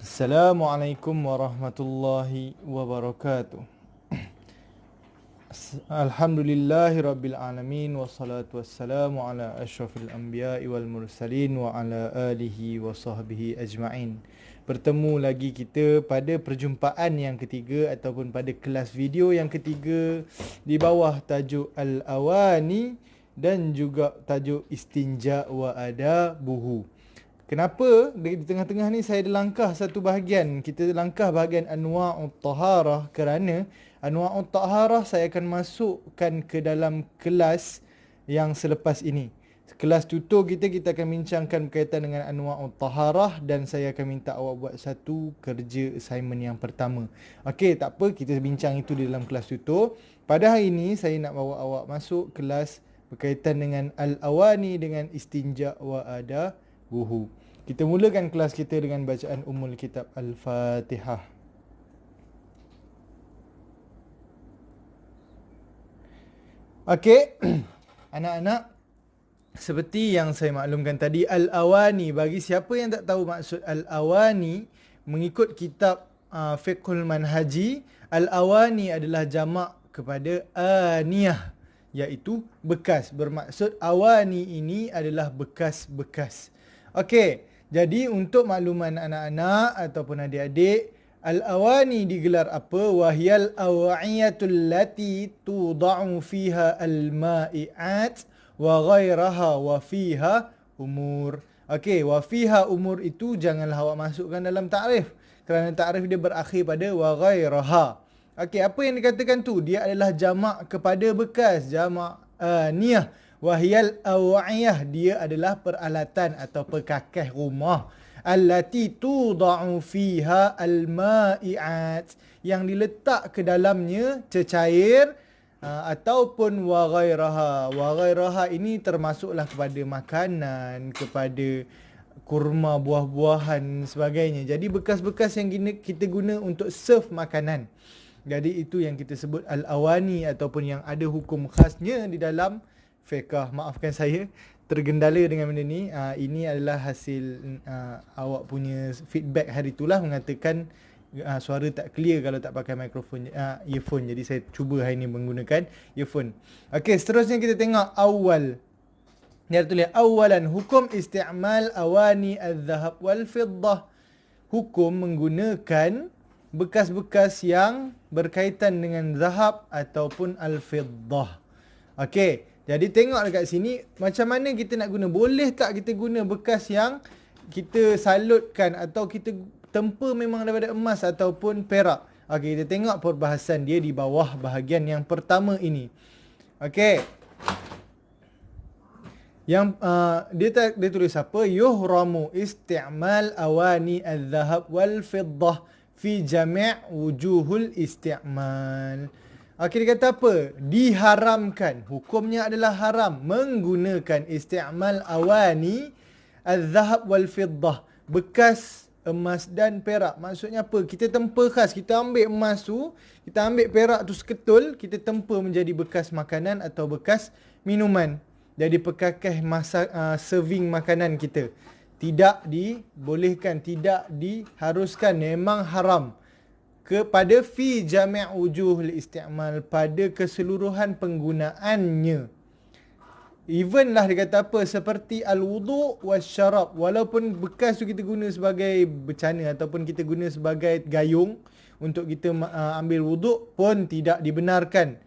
Assalamualaikum warahmatullahi wabarakatuh. Alhamdulillahi rabbil alamin, wassalatu wassalamu ala asyrafil anbiya'i wal mursalin wa ala alihi wa sahbihi ajma'in. Bertemu lagi kita pada perjumpaan yang ketiga ataupun pada kelas video yang ketiga di bawah tajuk Al-Awani dan juga tajuk Istinja wa Adabuhu. Kenapa di tengah-tengah ni saya ada langkah satu bahagian. Kita langkah bahagian Anwa'ut Taharah kerana Anwa'ut Taharah saya akan masukkan ke dalam kelas yang selepas ini. Kelas tutor kita akan bincangkan berkaitan dengan Anwa'ut Taharah dan saya akan minta awak buat satu kerja assignment yang pertama. Okey, tak apa, kita bincang itu di dalam kelas tutor. Pada hari ini saya nak bawa awak masuk kelas berkaitan dengan Al-Awani dengan Istinja wa Adabuhu. Kita mulakan kelas kita dengan bacaan Ummul Kitab Al-Fatihah. Okey, anak-anak, seperti yang saya maklumkan tadi, Al-Awani, bagi siapa yang tak tahu maksud Al-Awani, mengikut kitab Fiqhul Manhaji, Al-Awani adalah jamak kepada Aniyah, iaitu bekas. Bermaksud awani ini adalah bekas-bekas. Okey, jadi untuk makluman anak-anak ataupun adik-adik, Al-Awani digelar apa? Wahyal awa'iyatul lati tuda'u fiha al-ma'i'at wa ghairaha wa fiha umur. Okey, wa fiha umur itu janganlah awak masukkan dalam ta'rif, kerana ta'rif dia berakhir pada wa ghairaha. Okey, apa yang dikatakan tu? Dia adalah jamak kepada bekas, jamak niyah. Wahyal awa'iyah, dia adalah peralatan atau perkakas rumah. Allati tuda'u fiha al-ma'i'at, yang diletak ke dalamnya cecair ataupun wa ghairaha. Wa ghairaha ini termasuklah kepada makanan, kepada kurma, buah-buahan sebagainya. Jadi bekas-bekas yang kita guna untuk serve makanan. Jadi itu yang kita sebut al-awani ataupun yang ada hukum khasnya di dalam fiqh. Maafkan saya tergendala dengan benda ni. Ini adalah hasil awak punya feedback hari itulah, mengatakan suara tak clear kalau tak pakai mikrofon, earphone. Jadi saya cuba hari ni menggunakan earphone. Okey, seterusnya kita tengok awal. Dia tulis awalan hukum isti'mal awani al-zahab wal fiddah. Hukum menggunakan bekas-bekas yang berkaitan dengan zahab ataupun al-fiddah. Okey, jadi tengok dekat sini macam mana kita nak guna. Boleh tak kita guna bekas yang kita salutkan atau kita tempa memang daripada emas ataupun perak? Okey, kita tengok perbahasan dia di bawah bahagian yang pertama ini. Okey, yang dia tulis apa? Yuhramu isti'mal awani al-zahab wal fiddah fi jami' wujuhul isti'mal. Okey, dia kata apa? Diharamkan, hukumnya adalah haram menggunakan isti'mal awani al-zahab wal fiddah, bekas emas dan perak. Maksudnya apa? Kita tempa khas, kita ambil emas tu, kita ambil perak tu seketul, kita tempa menjadi bekas makanan atau bekas minuman. Jadi perkakas serving makanan kita. Tidak dibolehkan, tidak diharuskan, memang haram. Kepada fi jami' wujuhul isti'mal, pada keseluruhan penggunaannya. Even lah dia kata apa, seperti al-wudu' wasyarab, walaupun bekas tu kita guna sebagai becana ataupun kita guna sebagai gayung untuk kita ambil wudu' pun tidak dibenarkan.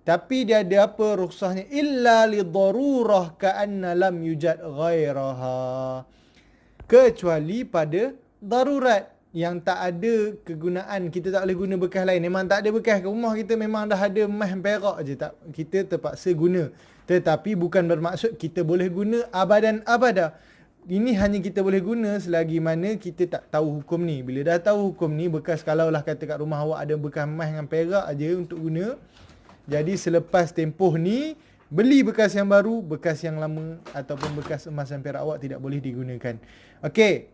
Tapi dia ada apa rukhsahnya? Illa li darurah ka'anna lam yujad ghairaha, kecuali pada darurat yang tak ada kegunaan, kita tak boleh guna bekas lain. Memang tak ada bekas ke rumah kita, memang dah ada emas perak je, tak, kita terpaksa guna. Tetapi bukan bermaksud kita boleh guna abadan abada. Ini hanya kita boleh guna selagi mana kita tak tahu hukum ni. Bila dah tahu hukum ni, bekas, kalaulah kata kat rumah awak ada bekas emas dengan perak aja untuk guna, jadi selepas tempoh ni beli bekas yang baru, bekas yang lama ataupun bekas emas dan perak awak tidak boleh digunakan. Okey,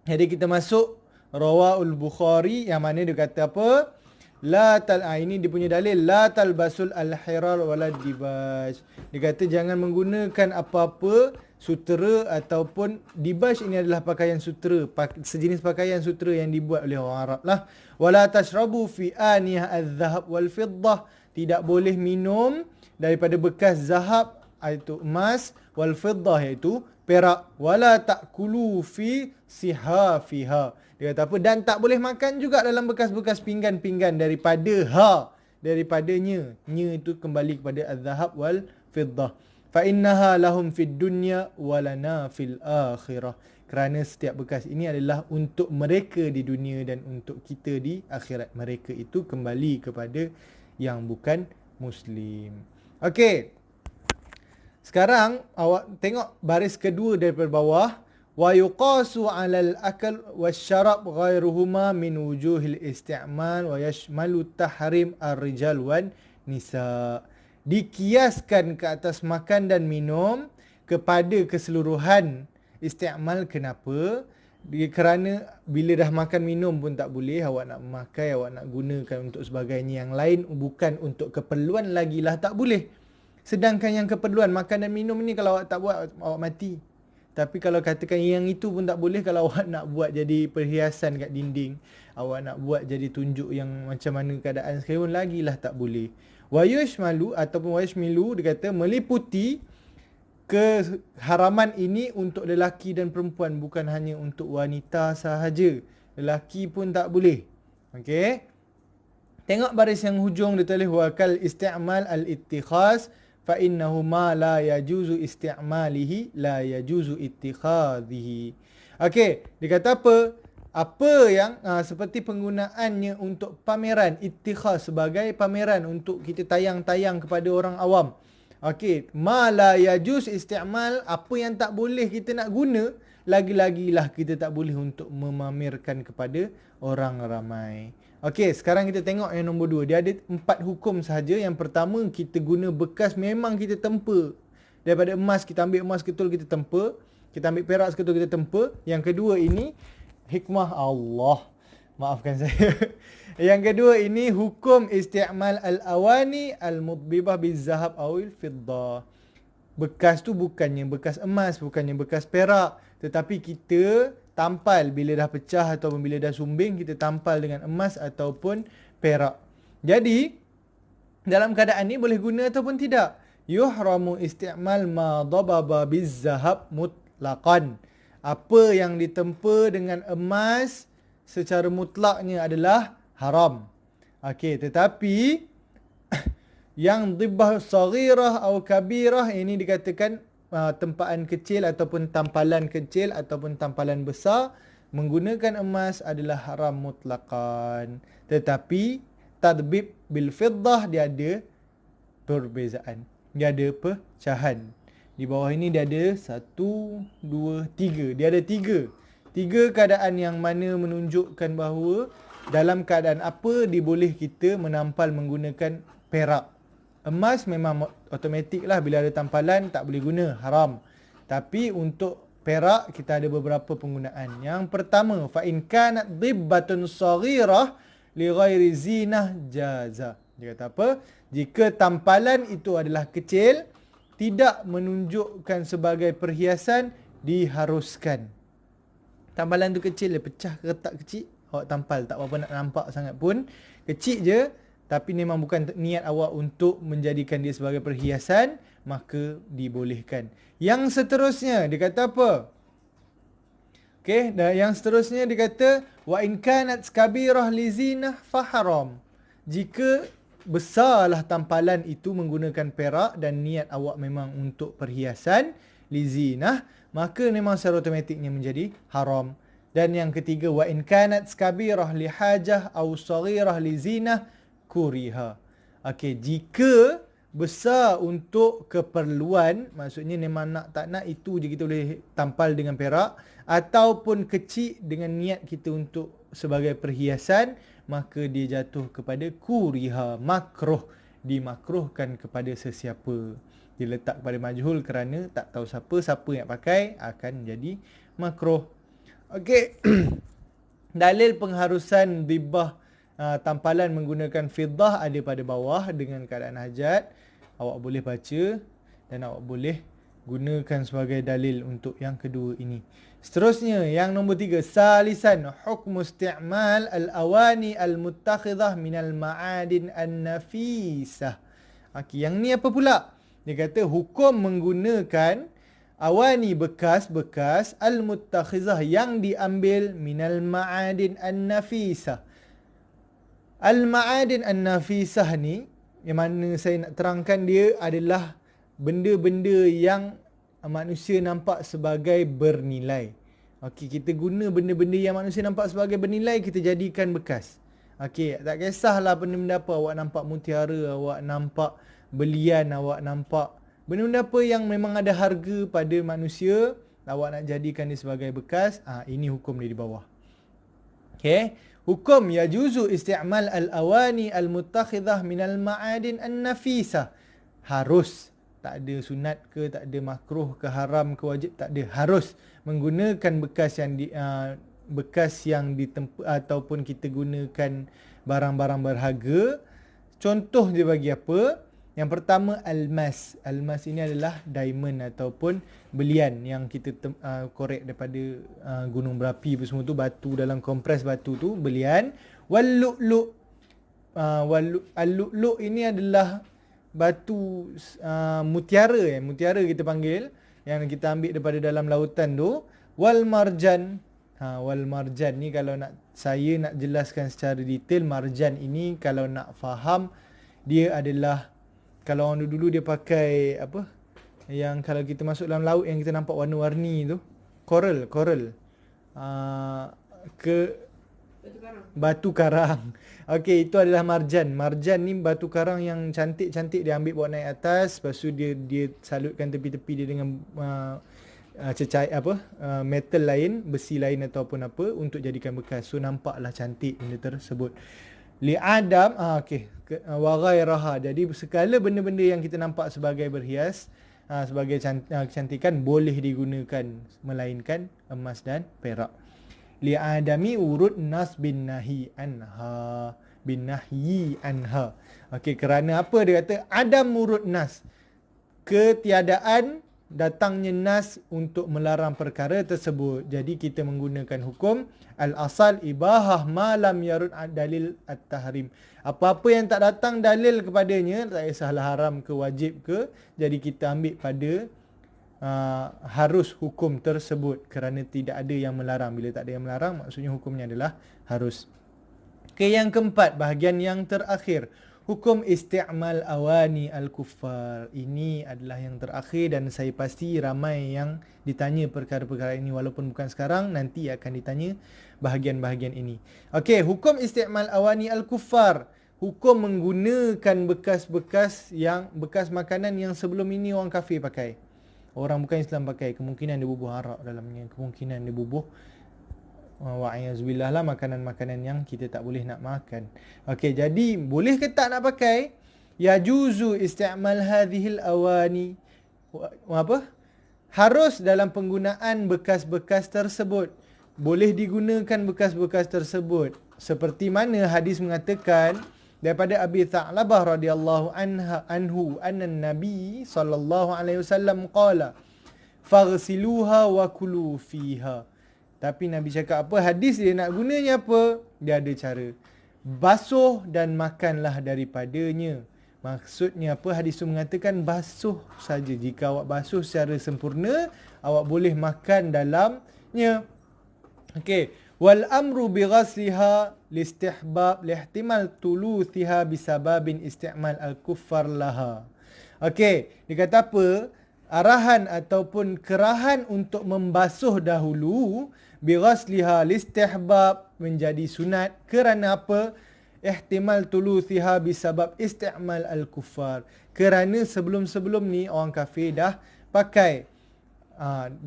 jadi kita masuk Rawahul Bukhari, yang mana dia kata apa? Ini dia punya dalil, la talbasul al-hirar walad dibaj. Dia kata jangan menggunakan apa-apa sutera ataupun dibaj ini adalah pakaian sutera, sejenis pakaian sutera yang dibuat oleh orang Arab lah. Wala tashrabu fi aniyah adh-dhahab wal fiddah, tidak boleh minum daripada bekas zahab iaitu emas, wal fiddah iaitu perak. Wala ta'kulu fi sihafiha, dia kata apa, dan tak boleh makan juga dalam bekas-bekas pinggan-pinggan daripadanya. Nya itu kembali kepada adh-dhahab wal fiddah. Fa innaha lahum fid dunya walana fil akhirah, kerana setiap bekas ini adalah untuk mereka di dunia dan untuk kita di akhirat. Mereka itu kembali kepada yang bukan muslim. Okey, sekarang awak tengok baris kedua daripada bawah. Wa yuqasu 'alal akal wasyarab ghairuhuma min wujuhil isti'mal wa yashmalu tahrim ar-rijal wan nisa. Dikiaskan ke atas makan dan minum kepada keseluruhan isti'mal. Kenapa? Kerana bila dah makan minum pun tak boleh, awak nak memakai, awak nak gunakan untuk sebagainya yang lain, bukan untuk keperluan lagi lah tak boleh. Sedangkan yang keperluan makan dan minum ni, kalau awak tak buat, awak mati. Tapi kalau katakan yang itu pun tak boleh, kalau awak nak buat jadi perhiasan kat dinding, awak nak buat jadi tunjuk yang macam mana keadaan sekarang, lagilah tak boleh. Wa yushmalu ataupun wa yashmilu, dia kata meliputi keharaman ini untuk lelaki dan perempuan, bukan hanya untuk wanita sahaja. Lelaki pun tak boleh. Okey. Tengok baris yang hujung dia tulis wa kal isti'mal al-ittikhaz fa innahu ma la yajuzu isti'malihi la yajuzu ittikhadhihi. Okey, dia kata apa? Apa yang seperti penggunaannya untuk pameran, ittikhaz sebagai pameran untuk kita tayang-tayang kepada orang awam. Okey, ma la yajuz isti'mal, apa yang tak boleh kita nak guna, lagi-lagilah kita tak boleh untuk memamerkan kepada orang ramai. Okey, sekarang kita tengok yang nombor 2. Dia ada 4 hukum sahaja. Yang pertama, kita guna bekas memang kita tempa. Daripada emas, kita ambil emas ketul kita tempa. Kita ambil perak ketul kita tempa. Yang kedua ini hikmah Allah. Maafkan saya. Yang kedua ini hukum isti'mal al-awani al-mudbibah bizahab awil fiddah. Bekas tu bukannya bekas emas, bukannya bekas perak, tetapi kita tampal bila dah pecah ataupun bila dah sumbing, kita tampal dengan emas ataupun perak. Jadi dalam keadaan ni boleh guna ataupun tidak. Yuhramu isti'mal ma dababa bizahab mutlaqan. Apa yang ditempa dengan emas secara mutlaknya adalah haram. Okey, tetapi yang dibbah saghirah atau kabirah ini dikatakan tempaan kecil ataupun tampalan kecil ataupun tampalan besar menggunakan emas adalah haram mutlaqan. Tetapi tadbib bil fiddah dia ada perbezaan. Dia ada pecahan. Di bawah ini dia ada 1, 2, 3. Dia ada 3. 3 keadaan yang mana menunjukkan bahawa dalam keadaan apa diboleh kita menampal menggunakan perak. Emas memang automatik lah, bila ada tampalan tak boleh guna, haram. Tapi untuk perak kita ada beberapa penggunaan. Yang pertama, fa in kanat dhibbatun saghirah li ghairi zinah jaza. Dia kata apa? Jika tampalan itu adalah kecil, tidak menunjukkan sebagai perhiasan, diharuskan. Tampalan tu kecil, dia pecah retak kecil, awak tampal, tak apa-apa nak nampak sangat pun, kecil je, tapi memang bukan niat awak untuk menjadikan dia sebagai perhiasan, maka dibolehkan. Yang seterusnya dia kata apa? Okey, dan yang seterusnya dia kata wa in kanat kabirah li zinah fa haram. Jika besarlah tampalan itu menggunakan perak dan niat awak memang untuk perhiasan li zinah, maka memang secara automatiknya menjadi haram. Dan yang ketiga, wa in kanat kabirah li hajah au saghirah li zinah kuriha. Okey, jika besar untuk keperluan, maksudnya memang nak tak nak itu je kita boleh tampal dengan perak, ataupun kecil dengan niat kita untuk sebagai perhiasan, maka dia jatuh kepada kuriha, makruh, dimakruhkan kepada sesiapa. Diletak kepada majhul kerana tak tahu siapa yang pakai, akan jadi makruh. Okey. Dalil pengharusan dhibah tampalan menggunakan fiddah ada pada bawah dengan keadaan hajat. Awak boleh baca dan awak boleh gunakan sebagai dalil untuk yang kedua ini. Seterusnya, yang nombor 3, salisan hukmu isti'mal al-awani al-muttakhidah minal ma'adin an-nafisah. Okey, yang ni apa pula? Dia kata hukum menggunakan awani bekas-bekas al-muttakhizah yang diambil minal ma'adin an-nafisah. Al-ma'adin an-nafisah ni, yang mana saya nak terangkan, dia adalah benda-benda yang manusia nampak sebagai bernilai. Okey, kita guna benda-benda yang manusia nampak sebagai bernilai, kita jadikan bekas. Okey, tak kisahlah benda-benda apa, awak nampak mutiara, awak nampak belian, awak nampak benda-benda apa yang memang ada harga pada manusia, awak nak jadikan dia sebagai bekas. Ini hukum dia di bawah. Okey, hukum yajuzu isti'mal al-awani al-muttakhidah minal ma'adin an-nafisah. Harus, tak ada sunat ke, tak ada makruh ke, haram ke, wajib, tak ada. Harus menggunakan bekas yang ataupun kita gunakan barang-barang berharga. Contoh dia bagi apa? Yang pertama, almas. Almas ini adalah diamond ataupun belian yang kita korek daripada gunung berapi apa semua tu, batu dalam kompres batu tu, belian. Wal-lu'lu'. Al-lu'lu' ini adalah batu mutiara, mutiara kita panggil, yang kita ambil daripada dalam lautan tu. Wal marjan. Wal marjan ni, kalau saya nak jelaskan secara detail, marjan ini kalau nak faham, dia adalah, kalau orang dulu dia pakai apa, yang kalau kita masuk dalam laut yang kita nampak warna-warni tu, coral. Batu karang. Okey, itu adalah marjan. Marjan ni batu karang yang cantik-cantik, dia ambil bawa naik atas, lepas tu dia salutkan tepi-tepi dia dengan metal lain, besi lain ataupun apa, untuk jadikan bekas. So nampaklah cantik benda tersebut. Li'adam wa ghairaha. Jadi segala benda-benda yang kita nampak sebagai berhias, sebagai kecantikan, boleh digunakan melainkan emas dan perak. Li'adami urud nas bin nahyi anha. Okey, kerana apa dia kata? Adam urud nas, ketiadaan datangnya nas untuk melarang perkara tersebut. Jadi kita menggunakan hukum al-asal ibahah ma lam yarud dalil at-tahrim. Apa-apa yang tak datang dalil kepadanya, tak kisahlah haram ke wajib ke, jadi kita ambil pada harus hukum tersebut, kerana tidak ada yang melarang. Bila tak ada yang melarang, maksudnya hukumnya adalah harus. Yang keempat, bahagian yang terakhir, hukum isti'mal awani al-kuffar. Ini adalah yang terakhir dan saya pasti ramai yang ditanya perkara-perkara ini, walaupun bukan sekarang, nanti akan ditanya bahagian-bahagian ini. Okey, hukum isti'mal awani al-kuffar. Hukum menggunakan bekas-bekas makanan yang sebelum ini orang kafir pakai, orang bukan Islam pakai. Kemungkinan dia bubuh arak dalamnya, kemungkinan dia bubuh wa'ayazubillah lah, makanan-makanan yang kita tak boleh nak makan. Okey, jadi boleh ke tak nak pakai? Yajuzu isti'mal hadhil awani. Harus dalam penggunaan bekas-bekas tersebut. Boleh digunakan bekas-bekas tersebut. Seperti mana hadis mengatakan daripada Abi Tha'labah radhiyallahu anhu anna Nabi sallallahu alaihi wasallam qala faghsiluha wa kulu fiha. Tapi Nabi cakap apa? Hadis dia nak gunanya apa? Dia ada cara. Basuh dan makanlah daripadanya. Maksudnya apa? Hadis itu mengatakan basuh saja. Jika awak basuh secara sempurna, awak boleh makan dalamnya. Okey. Wal amru bi ghasliha listihbab lihtimal tuluthiha bisababin isti'mal al-kuffar laha. Okey, dia kata apa? Arahan ataupun kerahan untuk membasuh dahulu, bi ghasliha listihbab, menjadi sunat. Kerana apa? Ihtimal tuluthiha bisabab isti'mal al-kuffar. Kerana sebelum-sebelum ni orang kafir dah pakai.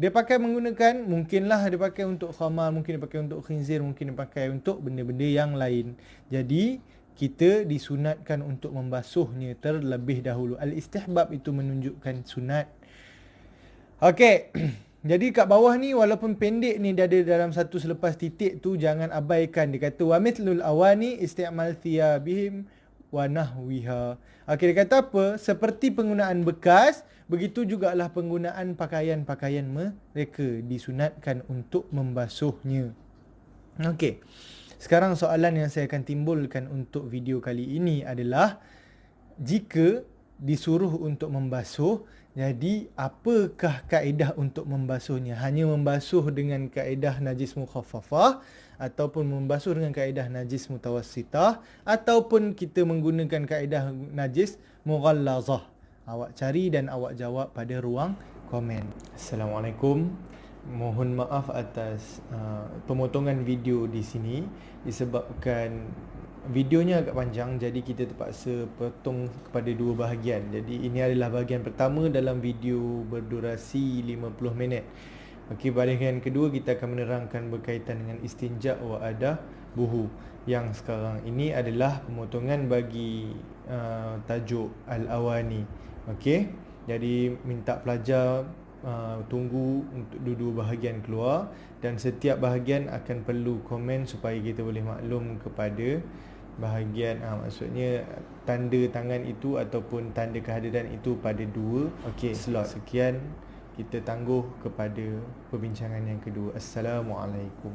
Dia pakai menggunakan, mungkinlah dia pakai untuk khamar, mungkin dia pakai untuk khinzir, mungkin dia pakai untuk benda-benda yang lain. Jadi kita disunatkan untuk membasuhnya terlebih dahulu. Al-istihbab itu menunjukkan sunat. Okey. Jadi kat bawah ni, walaupun pendek ni, dia ada dalam satu selepas titik tu, jangan abaikan. Dia kata wa mithlul awani isti'mal thiyabihim wa nahwiha. Okey, dia kata apa? Seperti penggunaan bekas, begitu jugalah penggunaan pakaian-pakaian mereka disunatkan untuk membasuhnya. Okey. Sekarang soalan yang saya akan timbulkan untuk video kali ini adalah, jika disuruh untuk membasuh, jadi apakah kaedah untuk membasuhnya? Hanya membasuh dengan kaedah najis mukhaffafah, ataupun membasuh dengan kaedah najis mutawassitah, ataupun kita menggunakan kaedah najis mughallazah? Awak cari dan awak jawab pada ruang komen. Assalamualaikum. Mohon maaf atas pemotongan video di sini disebabkan videonya agak panjang, jadi kita terpaksa potong kepada dua bahagian. Jadi ini adalah bahagian pertama dalam video berdurasi 50 minit. Okey, bahagian kedua kita akan menerangkan berkaitan dengan istinja wa adah buhu. Yang sekarang ini adalah pemotongan bagi tajuk Al-Awani. Okey, jadi minta pelajar tunggu untuk dua-dua bahagian keluar, dan setiap bahagian akan perlu komen supaya kita boleh maklum kepada bahagian maksudnya tanda tangan itu ataupun tanda kehadiran itu pada dua slot. Sekian, kita tangguh kepada perbincangan yang kedua. Assalamualaikum.